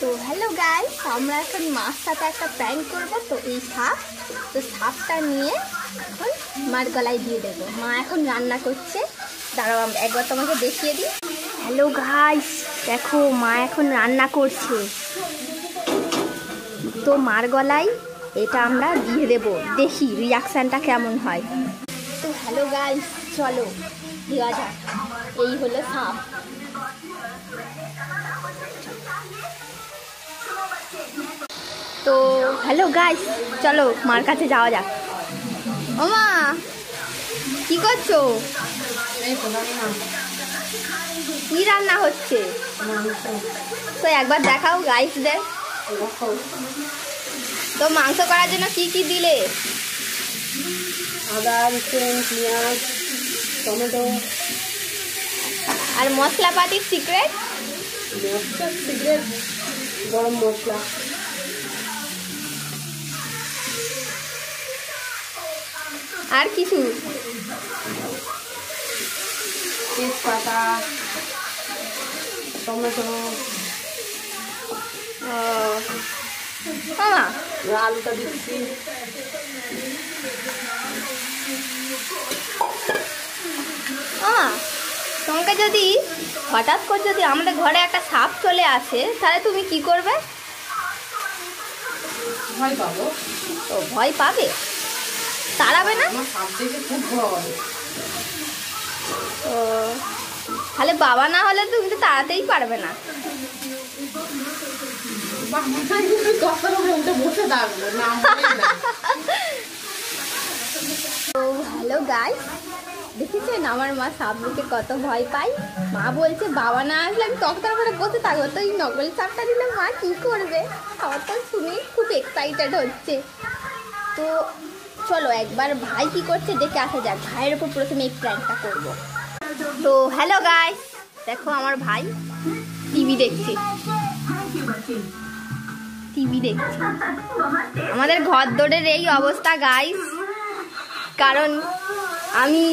তো hello guys, আমরা এখন মার সাথে একটা প্র্যাঙ্ক করবো। তো এই সাপ, তো সাপটা নিয়ে এখন মার গলায় দিয়ে দেবো। মা এখন রান্না করছে, দাঁড়াও একবার তোমাকে দেখিয়ে দিই। হ্যালো গাইস, দেখো মা এখন রান্না করছে। তো মার গলায় এটা আমরা দিয়ে দেবো, দেখি রিয়াকশানটা কেমন হয়। তো হ্যালো গাইস, চলো দেওয়া যাক। এই হলো সাপ। তো হ্যালো গাইস, চলো মার কাছে যাওয়া যাক। ও মা, কি করছো? কি রান্না হচ্ছে? তো একবার দেখাও গাইসদের। তো মাংস করার জন্য কি কি দিলে? আদা, রসুন, পেঁয়াজ, টমেটো আর মশলাপাতির সিক্রেট গরম মশলা, আর কিছু? তেজপাতা, টমেটো, মামা আলুটা দিচ্ছি। তোমাকে যদি হঠাৎ করে যদি আমাদের ঘরে একটা সাপ চলে আসে, তাহলে তুমি কি করবে? ভয় পাবো। তো ভয় পাবে, তাড়াবে না? সাপ দেখে খুব ভয়। ও, তাহলে বাবা না হলে তুমি তো তাড়াতেই পারবে না। তো হ্যালো গাইস, দেখেছেন আমার মা সাপ দেখে কত ভয় পায়। মা বলছে বাবা না আসলে আমি তক্তার উপরে বসে থাকবো। তো এই নকল সাপটা দিলে মা কি করবে? আমার তো শুনেই খুব এক্সাইটেড হচ্ছে। তো চলো একবার ভাই কি করছে দেখে আসা যাক। ভাইয়ের উপর প্রথমে এই প্র্যাঙ্কটা করব। তো হ্যালো গাইস, দেখো আমার ভাই টিভি দেখছে। আমাদের ঘর দৌড়ের এই অবস্থা গাইস, কারণ আমি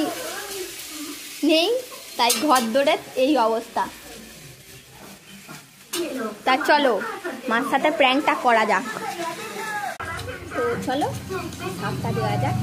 নেই, তাই ঘর দৌড়ের এই অবস্থা। তা চলো মার সাথে প্র্যাঙ্কটা করা যাক। তো চলো সাপটা দেওয়া যাক।